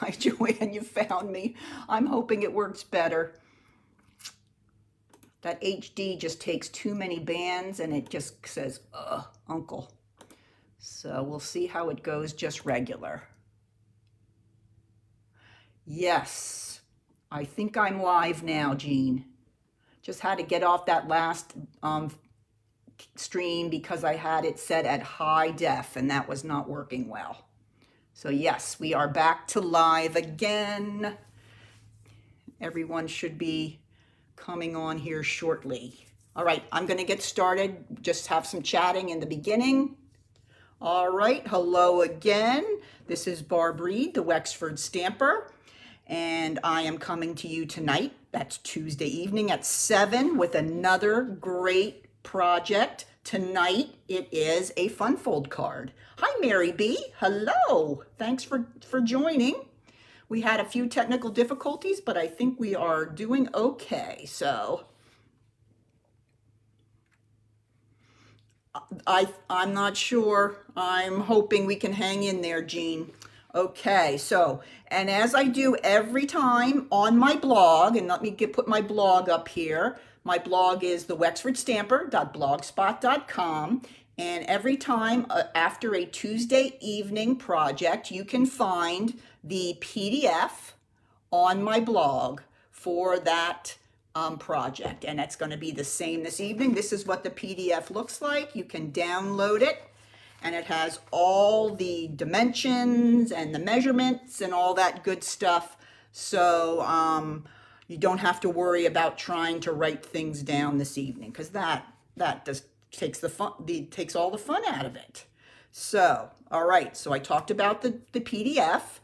Hi, Joanne, you found me. I'm hoping it works better. That HD just takes too many bands and it just says, uncle. So we'll see how it goes just regular. Yes, I think I'm live now, Jean. Just had to get off that last stream because I had it set at high def and that was not working well. So yes, we are back to live again. Everyone should be coming on here shortly. All right, I'm going to get started. Just have some chatting in the beginning. All right, hello again. This is Barb Reed, the Wexford Stamper, and I am coming to you tonight. That's Tuesday evening at 7 with another great project. Tonight it is a fun fold card. Hi, Mary B. Hello. Thanks for joining. We had a few technical difficulties, but I think we are doing okay. So I'm not sure. I'm hoping we can hang in there, Jean. Okay, so, and as I do every time on my blog, and let me put my blog up here. My blog is thewexfordstamper.blogspot.com. And every time after a Tuesday evening project, you can find the PDF on my blog for that project. And it's going to be the same this evening. This is what the PDF looks like. You can download it. And it has all the dimensions and the measurements and all that good stuff. So you don't have to worry about trying to write things down this evening, because that just takes takes all the fun out of it. So, all right, so I talked about the PDF,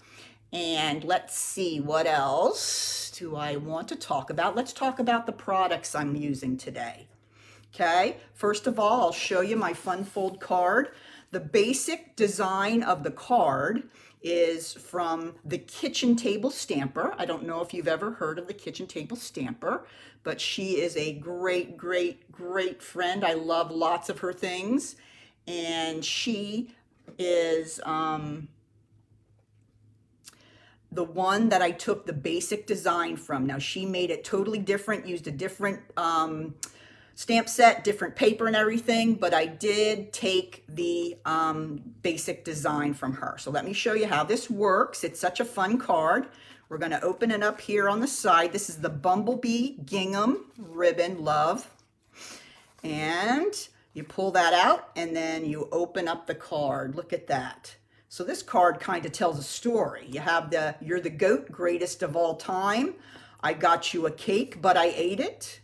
and let's see, what else do I want to talk about? Let's talk about the products I'm using today. Okay, first of all, I'll show you my fun fold card. The basic design of the card is from the Kitchen Table Stamper. I don't know if you've ever heard of the Kitchen Table Stamper, but she is a great, great, great friend. I love lots of her things. And she is the one that I took the basic design from. Now, she made it totally different, used a different stamp set, different paper and everything, but I did take the basic design from her. So let me show you how this works. It's such a fun card. We're going to open it up here on the side. This is the Bumblebee Gingham Ribbon Love. And you pull that out and then you open up the card. Look at that. So this card kind of tells a story. You have you're the goat, greatest of all time. I got you a cake, but I ate it.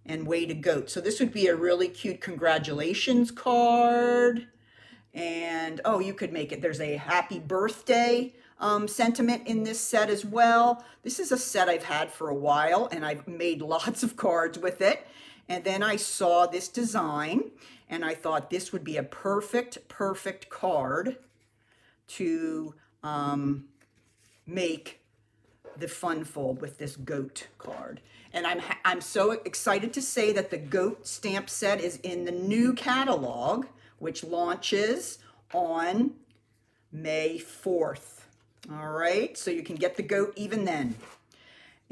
And way to goat. So this would be a really cute congratulations card. And oh, you could make it. There's a happy birthday sentiment in this set as well. This is a set I've had for a while and I've made lots of cards with it. And then I saw this design and I thought this would be a perfect card to make the fun fold with this goat card. And I'm so excited to say that the goat stamp set is in the new catalog, which launches on May 4th. All right, so you can get the goat even then.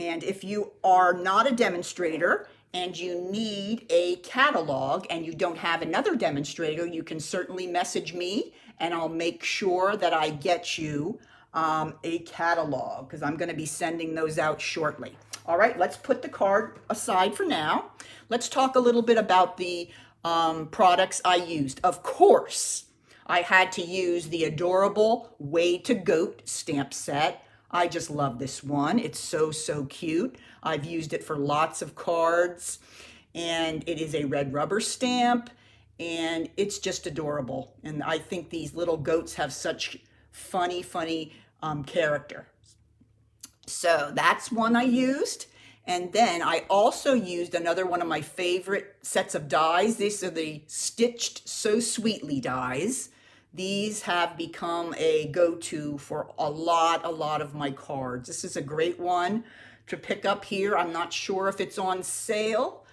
And if you are not a demonstrator and you need a catalog and you don't have another demonstrator, you can certainly message me and I'll make sure that I get you a catalog, because I'm going to be sending those out shortly. All right, let's put the card aside for now. Let's talk a little bit about the products I used. Of course, I had to use the adorable Way to Goat stamp set. I just love this one. It's so cute. I've used it for lots of cards, and it is a red rubber stamp, and it's just adorable. And I think these little goats have such funny character. So that's one I used. And then I also used another one of my favorite sets of dies. These are the Stitched So Sweetly dies. These have become a go-to for a lot of my cards. This is a great one to pick up here. I'm not sure if it's on sale.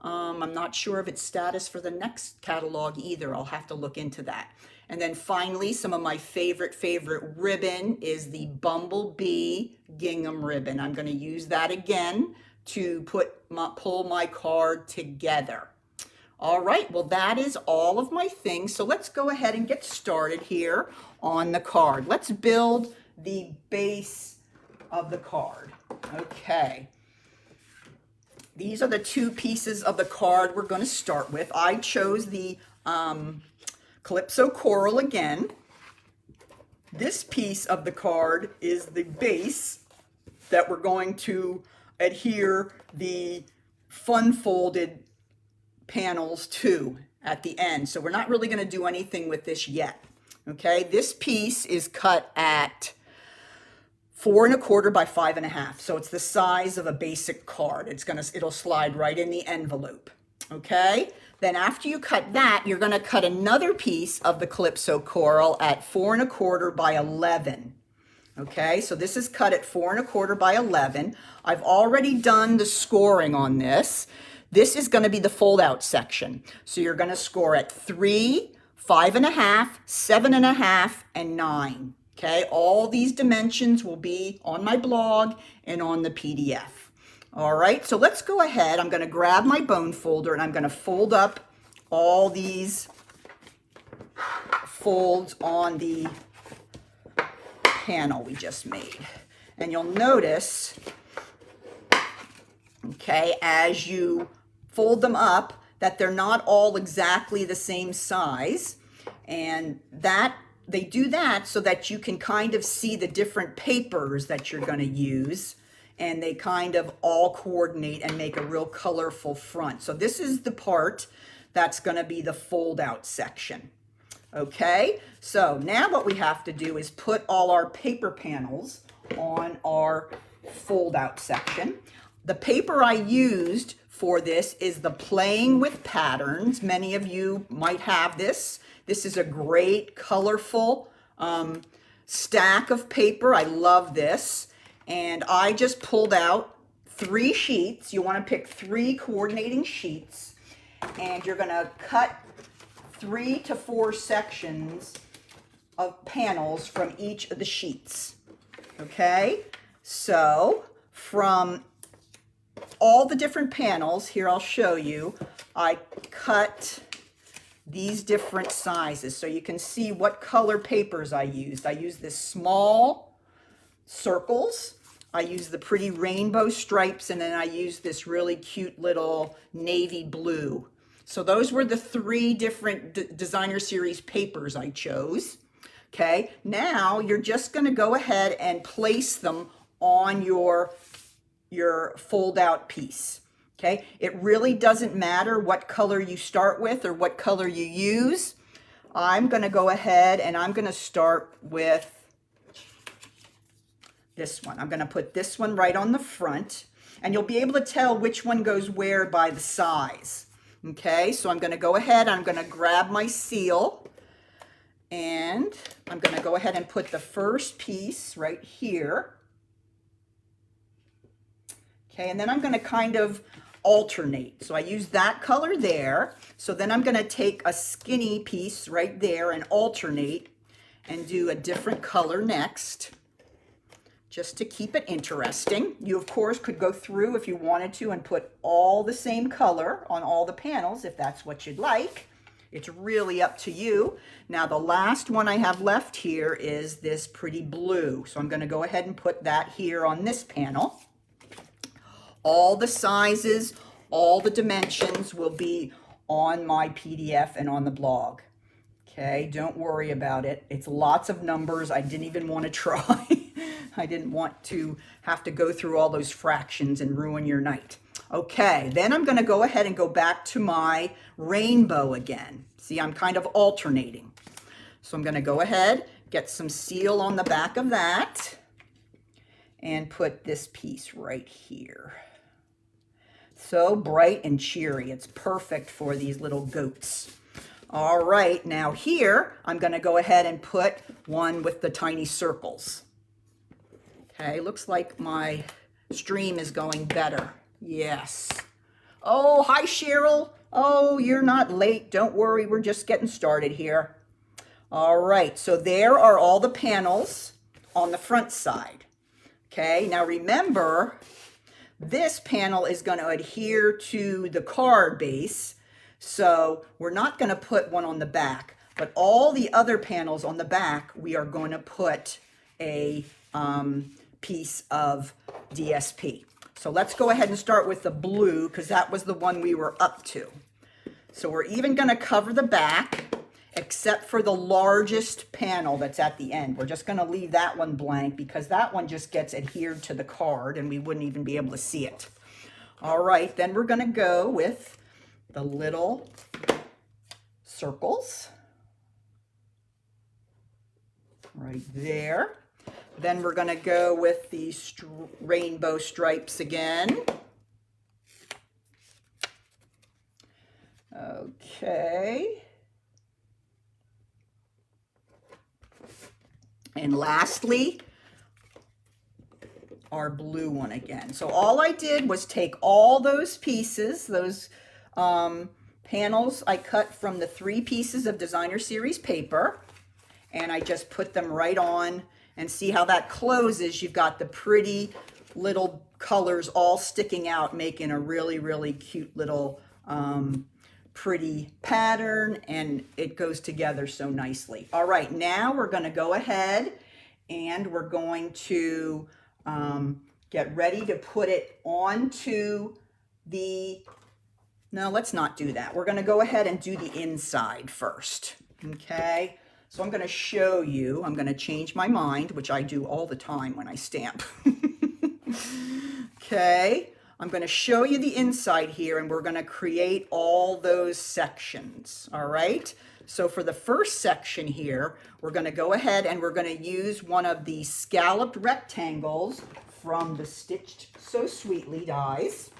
I'm not sure of its status for the next catalog either. I'll have to look into that. And then finally, some of my favorite ribbon is the Bumblebee gingham ribbon. I'm going to use that again to pull my card together. All right, well, that is all of my things. So let's go ahead and get started here on the card. Let's build the base of the card. Okay. These are the two pieces of the card we're going to start with. I chose the Calypso Coral again. This piece of the card is the base that we're going to adhere the fun folded panels to at the end. So we're not really going to do anything with this yet. Okay, this piece is cut at 4 1/4 by 5 1/2. So it's the size of a basic card. It'll slide right in the envelope. Okay, then after you cut that, you're going to cut another piece of the Calypso Coral at 4 1/4 by 11. Okay, so this is cut at 4 1/4 by 11. I've already done the scoring on this. This is going to be the fold out section. So you're going to score at 3, 5 1/2, 7 1/2, and 9. Okay, all these dimensions will be on my blog and on the PDF. All right, so let's go ahead. I'm going to grab my bone folder and I'm going to fold up all these folds on the panel we just made. And you'll notice, okay, as you fold them up, that they're not all exactly the same size, and that they do that so that you can kind of see the different papers that you're going to use, and they kind of all coordinate and make a real colorful front. So this is the part that's going to be the fold out section. Okay, so now what we have to do is put all our paper panels on our fold out section. The paper I used for this is the Playing with Patterns. Many of you might have this. This is a great colorful stack of paper. I love this. And I just pulled out 3 sheets. You want to pick 3 coordinating sheets, and you're going to cut 3 to 4 sections of panels from each of the sheets. Okay, so from all the different panels, here I'll show you, I cut these different sizes so you can see what color papers I used. I used this small circles, I used the pretty rainbow stripes, and then I used this really cute little navy blue. So those were the 3 different designer series papers I chose. Okay, now you're just going to go ahead and place them on your fold out piece. Okay, it really doesn't matter what color you start with or what color you use. I'm going to go ahead and I'm going to start with this one. I'm going to put this one right on the front, and you'll be able to tell which one goes where by the size. Okay, so I'm going to go ahead, I'm going to grab my seal, and I'm going to go ahead and put the first piece right here. Okay, and then I'm going to kind of alternate. So I use that color there. So then I'm going to take a skinny piece right there and alternate and do a different color next, just to keep it interesting. You, of course, could go through if you wanted to and put all the same color on all the panels if that's what you'd like. It's really up to you. Now, the last one I have left here is this pretty blue. So I'm going to go ahead and put that here on this panel. All the sizes, all the dimensions will be on my PDF and on the blog. Okay, don't worry about it. It's lots of numbers. I didn't even want to try. I didn't want to have to go through all those fractions and ruin your night. Okay, then I'm going to go ahead and go back to my rainbow again. See, I'm kind of alternating. So I'm going to go ahead, get some seal on the back of that, and put this piece right here. So bright and cheery. It's perfect for these little goats. All right, now here, I'm going to go ahead and put one with the tiny circles. Okay, looks like my stream is going better. Yes. Oh, hi, Cheryl. Oh, you're not late. Don't worry, we're just getting started here. All right, so there are all the panels on the front side. Okay, now remember, this panel is going to adhere to the card base, so we're not going to put one on the back, but all the other panels on the back, we are going to put a piece of DSP. So let's go ahead and start with the blue, because that was the one we were up to. So we're even going to cover the back, except for the largest panel that's at the end. We're just going to leave that one blank because that one just gets adhered to the card and we wouldn't even be able to see it. All right, then we're going to go with the little circles right there. Then we're going to go with the rainbow stripes again. Okay. And lastly, our blue one again. So all I did was take all those pieces, those panels I cut from the 3 pieces of Designer Series paper, and I just put them right on, and see how that closes. You've got the pretty little colors all sticking out, making a really, really cute little pretty pattern, and it goes together so nicely. All right, now we're going to go ahead and we're going to get ready to put it onto the, no, let's not do that. We're going to go ahead and do the inside first. Okay, so I'm going to show you, I'm going to change my mind, which I do all the time when I stamp. Okay, I'm going to show you the inside here, and we're going to create all those sections. All right, so for the first section here, we're going to go ahead and we're going to use one of the scalloped rectangles from the Stitched So Sweetly dies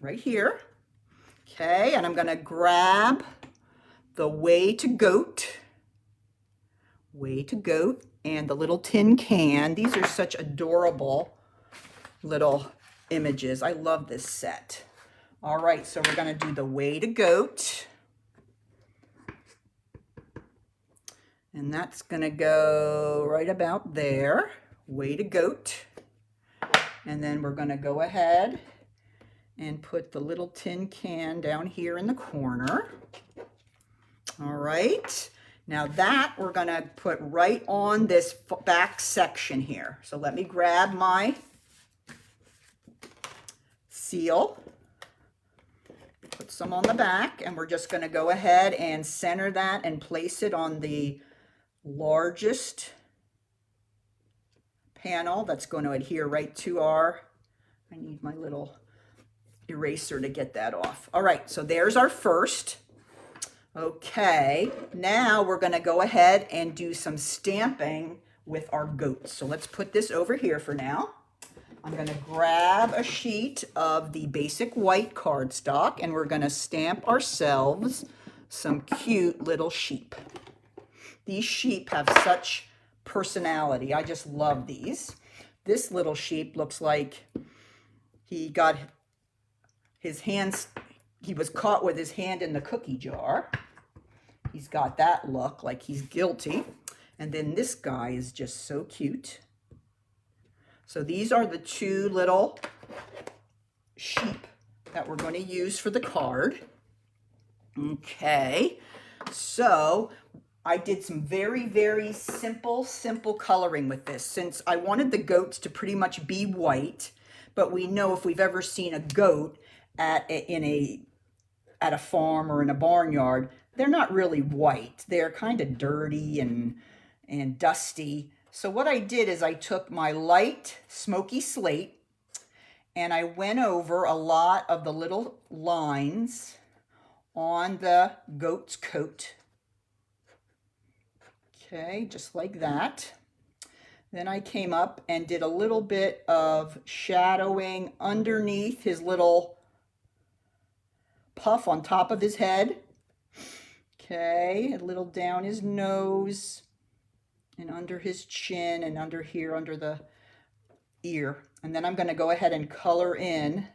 right here. Okay, and I'm going to grab the Way to Goat, and the little tin can. These are such adorable little images. I love this set. All right, so we're going to do the Way to Goat. And that's going to go right about there. Way to Goat. And then we're going to go ahead and put the little tin can down here in the corner. All right. Now that we're going to put right on this back section here. So let me grab my seal, put some on the back, and we're just going to go ahead and center that and place it on the largest panel that's going to adhere right to our, I need my little eraser to get that off. All right, so there's our first. Okay, now we're going to go ahead and do some stamping with our goats. So let's put this over here for now. I'm going to grab a sheet of the basic white cardstock, and we're going to stamp ourselves some cute little sheep. These sheep have such personality. I just love these. This little sheep looks like he got his hands, he was caught with his hand in the cookie jar. He's got that look like he's guilty. And then this guy is just so cute. So these are the 2 little sheep that we're going to use for the card. Okay, so I did some very, very simple coloring with this, since I wanted the goats to pretty much be white, but we know if we've ever seen a goat at a farm or in a barnyard, they're not really white. They're kind of dirty and dusty. So what I did is I took my light smoky slate and I went over a lot of the little lines on the goat's coat. Okay, just like that. Then I came up and did a little bit of shadowing underneath his little puff on top of his head. Okay, a little down his nose and under his chin and under here under the ear. And then I'm going to go ahead and color in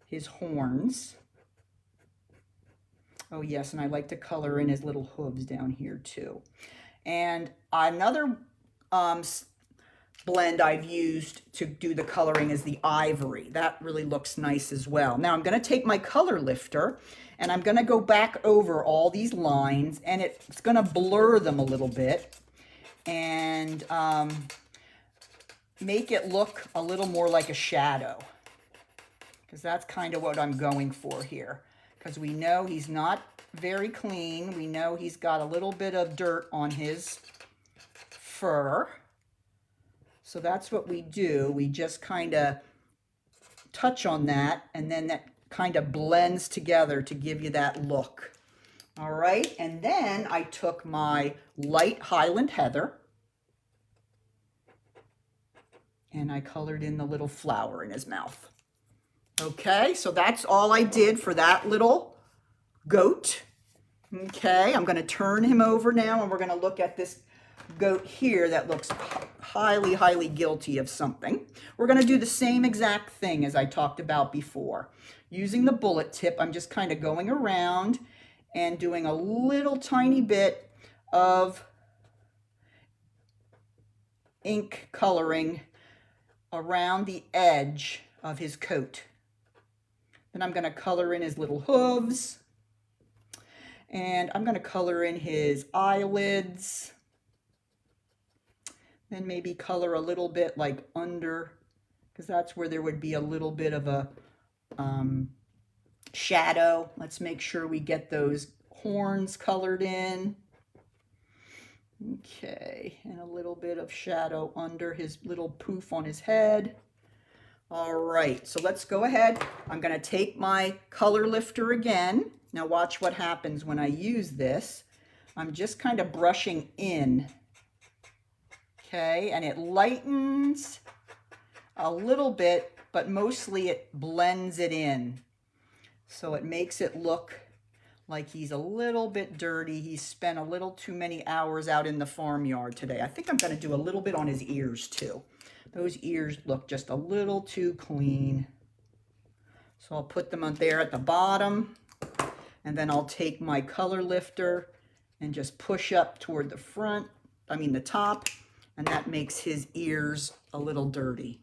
his horns. Oh yes, and I like to color in his little hooves down here too. And another blend I've used to do the coloring is the ivory. That really looks nice as well. Now I'm going to take my color lifter and I'm going to go back over all these lines, and it's going to blur them a little bit and make it look a little more like a shadow, because that's kind of what I'm going for here. Because we know he's not very clean. We know he's got a little bit of dirt on his fur. So that's what we do. We just kind of touch on that, and then that kind of blends together to give you that look. All right, and then I took my light Highland Heather and I colored in the little flower in his mouth. Okay, so that's all I did for that little goat. Okay, I'm going to turn him over now, and we're going to look at this goat here that looks highly, highly guilty of something. We're going to do the same exact thing as I talked about before. Using the bullet tip, I'm just kind of going around and doing a little tiny bit of ink coloring around the edge of his coat. Then I'm going to color in his little hooves, and I'm going to color in his eyelids, then maybe color a little bit like under, because that's where there would be a little bit of a shadow. Let's make sure we get those horns colored in. Okay, and a little bit of shadow under his little poof on his head. All right, so let's go ahead. I'm going to take my color lifter again. Now watch what happens when I use this. I'm just kind of brushing in. Okay, and it lightens a little bit, but mostly it blends it in. So it makes it look like he's a little bit dirty. He's spent a little too many hours out in the farmyard today. I think I'm going to do a little bit on his ears too. Those ears look just a little too clean. So I'll put them on there at the bottom, and then I'll take my color lifter and just push up toward the front, the top, and that makes his ears a little dirty.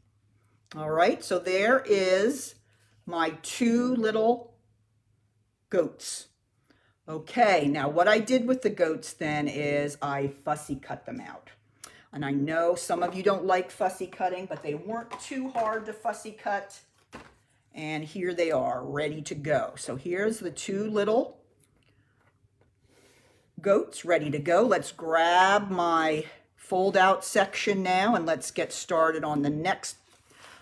All right, so there is my two little goats. Okay, now what I did with the goats then is I fussy cut them out. And I know some of you don't like fussy cutting, but they weren't too hard to fussy cut. And here they are, ready to go. So here's the two little goats ready to go. Let's grab my fold out section now, and let's get started on the next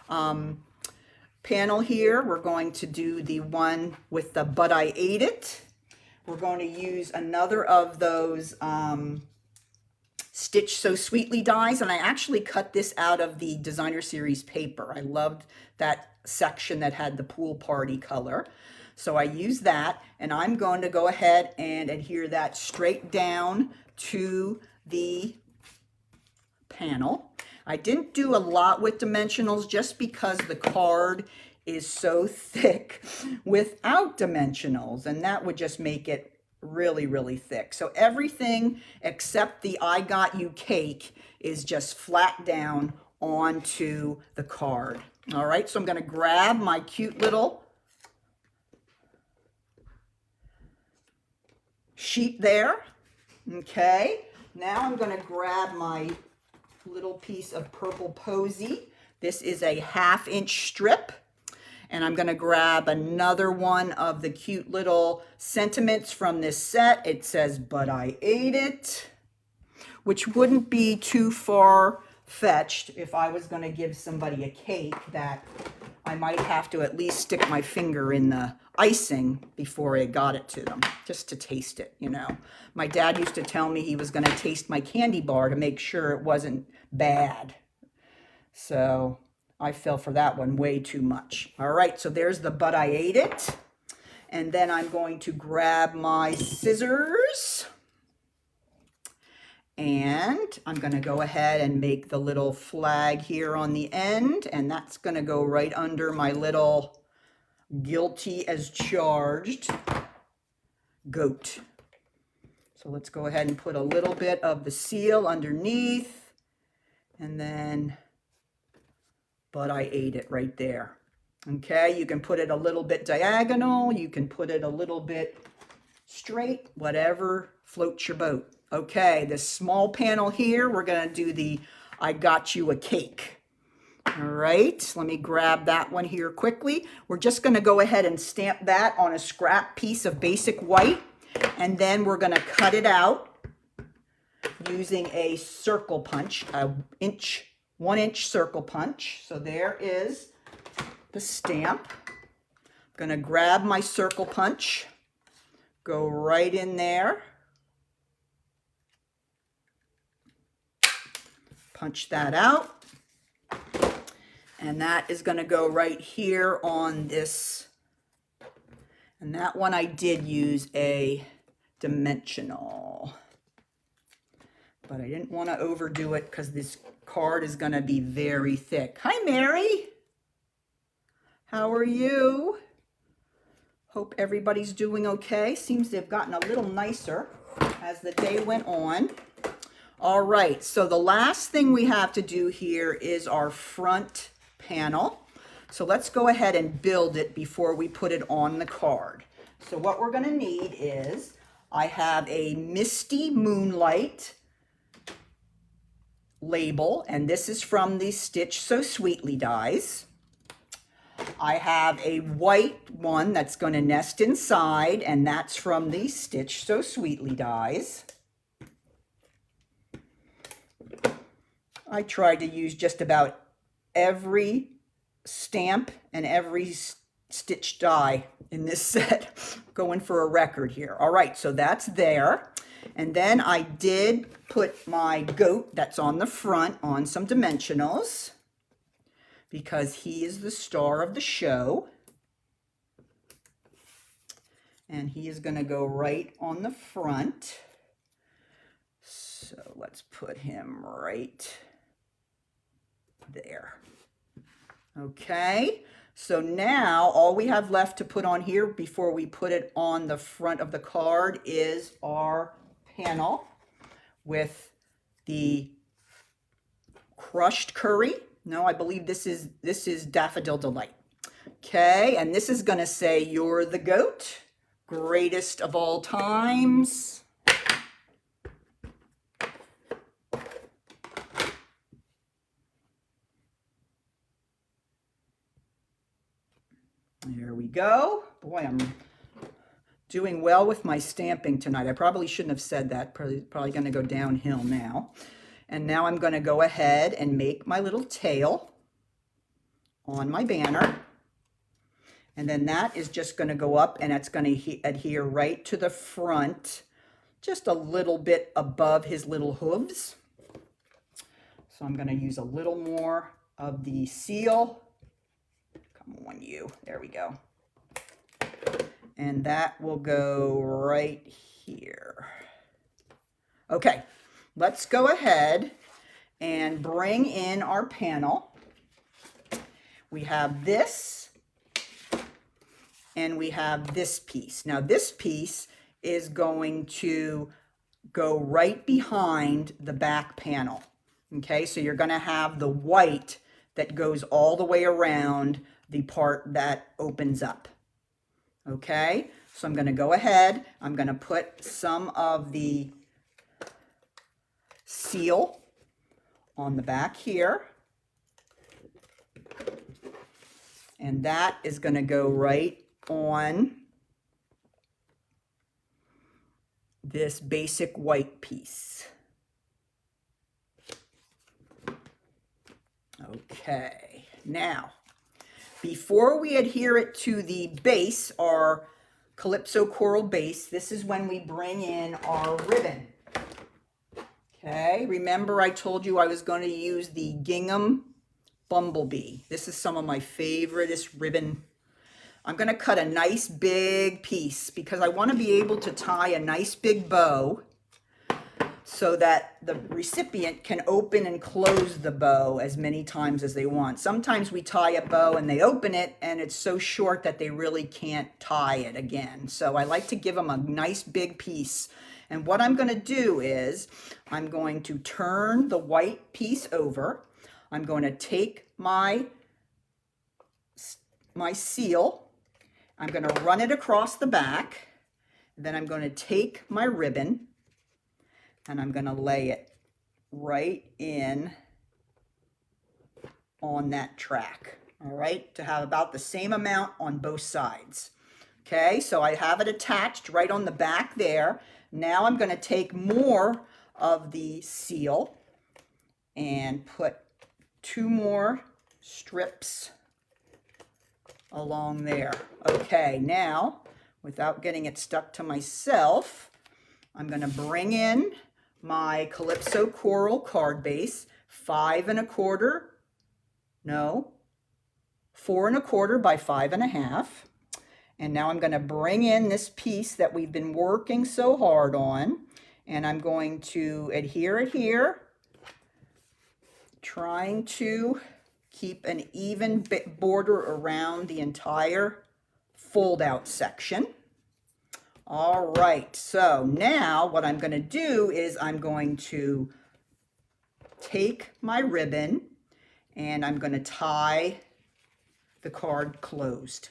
panel here. We're going to do the one with the But I Ate It. We're going to use another of those Stitch So Sweetly dies, and I actually cut this out of the Designer Series paper. I loved that section that had the pool party color. So I use that, and I'm going to go ahead and adhere that straight down to the panel. I didn't do a lot with dimensionals just because the card is so thick without dimensionals, and that would just make it really, really thick. So everything except the I Got You cake is just flat down onto the card. All right, so I'm going to grab my cute little sheet there. Okay, now I'm going to grab my little piece of purple posy. This is a 1/2 inch strip. And I'm going to grab another one of the cute little sentiments from this set. It says, But I Ate It, which wouldn't be too far-fetched if I was going to give somebody a cake that I might have to at least stick my finger in the icing before I got it to them, just to taste it, you know. My dad used to tell me he was going to taste my candy bar to make sure it wasn't bad. So I fell for that one way too much. All right, so there's the But I Ate It. And then I'm going to grab my scissors. And I'm going to go ahead and make the little flag here on the end. And that's going to go right under my little guilty as charged goat. So let's go ahead and put a little bit of the seal underneath, and then, but I ate it right there. Okay, you can put it a little bit diagonal, you can put it a little bit straight, whatever floats your boat. Okay, this small panel here, we're gonna do the I got you a cake. All right, let me grab that one here quickly. We're just gonna go ahead and stamp that on a scrap piece of basic white, and then we're gonna cut it out using a circle punch, a 1-inch circle punch. So there is the stamp. I'm gonna grab my circle punch, go right in there, punch that out. And that is going to go right here on this. And that one I did use a dimensional, but I didn't want to overdo it because this card is going to be very thick. Hi, Mary. How are you? Hope everybody's doing okay. Seems they've gotten a little nicer as the day went on. All right, so the last thing we have to do here is our front panel. So let's go ahead and build it before we put it on the card. So what we're gonna need is, I have a Misty Moonlight label, and this is from the Stitch So Sweetly dies. I have a white one that's gonna nest inside, and that's from the Stitch So Sweetly dies. I tried to use just about every stamp and every stitch die in this set, going for a record here. All right, so that's there. And then I did put my goat that's on the front on some dimensionals because he is the star of the show. And he is gonna go right on the front. So let's put him right there. Okay, so now all we have left to put on here before we put it on the front of the card is our panel with the crushed curry. No, I believe this is Daffodil Delight. Okay, and this is gonna say, "You're the goat, greatest of all times." There we go. Boy, I'm doing well with my stamping tonight. I probably shouldn't have said that. Probably going to go downhill now. And now I'm going to go ahead and make my little tail on my banner. And then that is just going to go up, and it's going to adhere right to the front, just a little bit above his little hooves. So I'm going to use a little more of the seal. Come on, you. There we go. And that will go right here. Okay, let's go ahead and bring in our panel. We have this, and we have this piece. Now this piece is going to go right behind the back panel. Okay, so you're going to have the white that goes all the way around the part that opens up. Okay, so I'm going to go ahead, I'm going to put some of the seal on the back here, and that is going to go right on this basic white piece. Okay, now before we adhere it to the base, our Calypso Coral base, this is when we bring in our ribbon. Okay, remember I told you I was going to use the Gingham Bumblebee. This is some of my favoriteest ribbon. I'm going to cut a nice big piece because I want to be able to tie a nice big bow. so that the recipient can open and close the bow as many times as they want. Sometimes we tie a bow and they open it and it's so short that they really can't tie it again. So I like to give them a nice big piece. And what I'm going to do is I'm going to turn the white piece over. I'm going to take my seal. I'm going to run it across the back. Then I'm going to take my ribbon and I'm going to lay it right in on that track. All right, to have about the same amount on both sides. Okay, so I have it attached right on the back there. Now I'm going to take more of the seal and put 2 more strips along there. Okay, now without getting it stuck to myself, I'm going to bring in my Calypso Coral card base, 4 1/4 by 5 1/2. And now I'm going to bring in this piece that we've been working so hard on, and I'm going to adhere it here, trying to keep an even border around the entire fold out section. All right, so now what I'm going to do is I'm going to take my ribbon and I'm going to tie the card closed.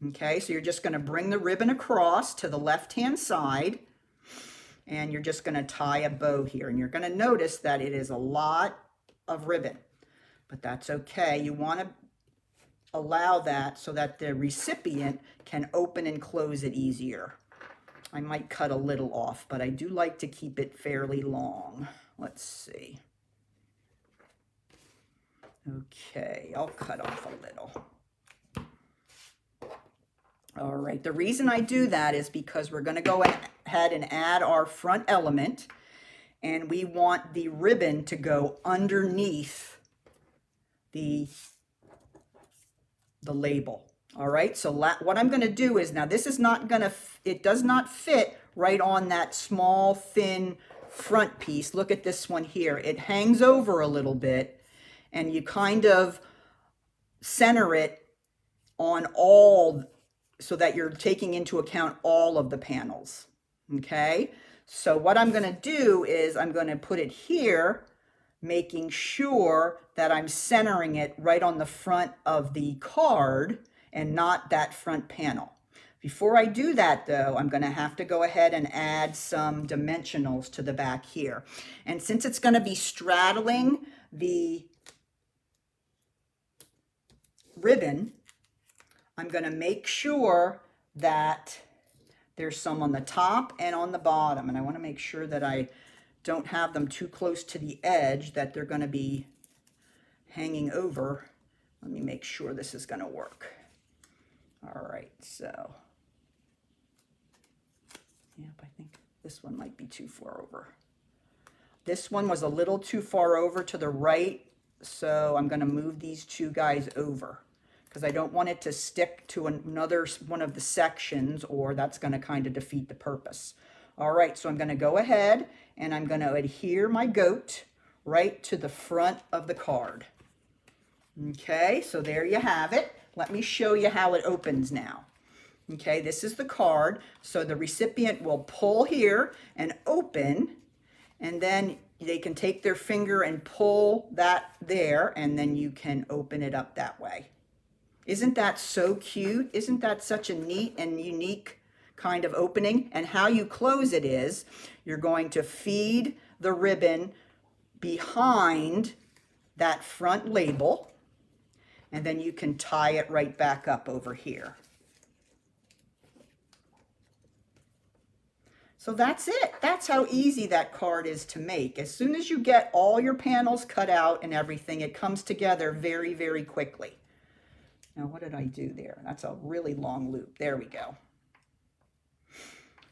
Okay, so you're just going to bring the ribbon across to the left-hand side and you're just going to tie a bow here. And you're going to notice that it is a lot of ribbon, but that's okay. You want to allow that so that the recipient can open and close it easier. I might cut a little off, but I do like to keep it fairly long. Let's see. Okay, I'll cut off a little. All right, the reason I do that is because we're going to go ahead and add our front element, and we want the ribbon to go underneath the label. All right, so what I'm going to do is, now this is not going to, it does not fit right on that small, thin front piece. Look at this one here. It hangs over a little bit, and you kind of center it on all, so that you're taking into account all of the panels. Okay, so what I'm going to do is I'm going to put it here, making sure that I'm centering it right on the front of the card and not that front panel. Before I do that though, I'm going to have to go ahead and add some dimensionals to the back here. And since it's going to be straddling the ribbon, I'm going to make sure that there's some on the top and on the bottom. And I want to make sure that I don't have them too close to the edge that they're going to be hanging over. Let me make sure this is going to work. All right, so yep, I think this one might be too far over. This one was a little too far over to the right, so I'm going to move these 2 guys over, because I don't want it to stick to another one of the sections, or that's going to kind of defeat the purpose. All right, so I'm going to go ahead and I'm going to adhere my goat right to the front of the card. Okay, so there you have it. Let me show you how it opens now. Okay, this is the card. So the recipient will pull here and open, and then they can take their finger and pull that there, and then you can open it up that way. Isn't that so cute? Isn't that such a neat and unique kind of opening? And how you close it is, you're going to feed the ribbon behind that front label, and then you can tie it right back up over here. So that's it. That's how easy that card is to make. As soon as you get all your panels cut out and everything, it comes together very, very quickly. Now, what did I do there? That's a really long loop. There we go.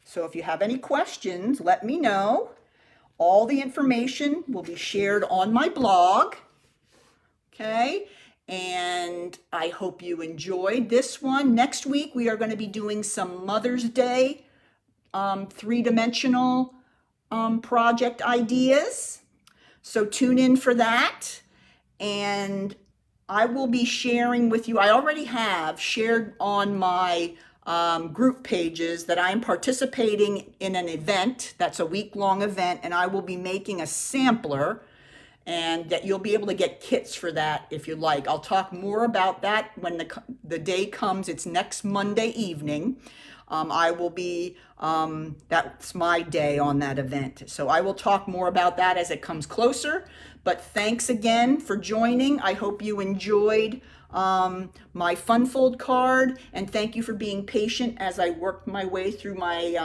So if you have any questions, let me know. All the information will be shared on my blog. Okay, and I hope you enjoyed this one. Next week, we are going to be doing some Mother's Day 3-dimensional project ideas. So tune in for that. And I will be sharing with you, I already have shared on my group pages that I am participating in an event that's a week-long event, and I will be making a sampler, and that you'll be able to get kits for that if you like. I'll talk more about that when the day comes. It's next Monday evening. I will be, that's my day on that event. So I will talk more about that as it comes closer. But thanks again for joining. I hope you enjoyed my fun fold card, and thank you for being patient as I worked my way through my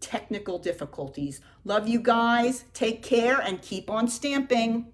technical difficulties. Love you guys. Take care and keep on stamping.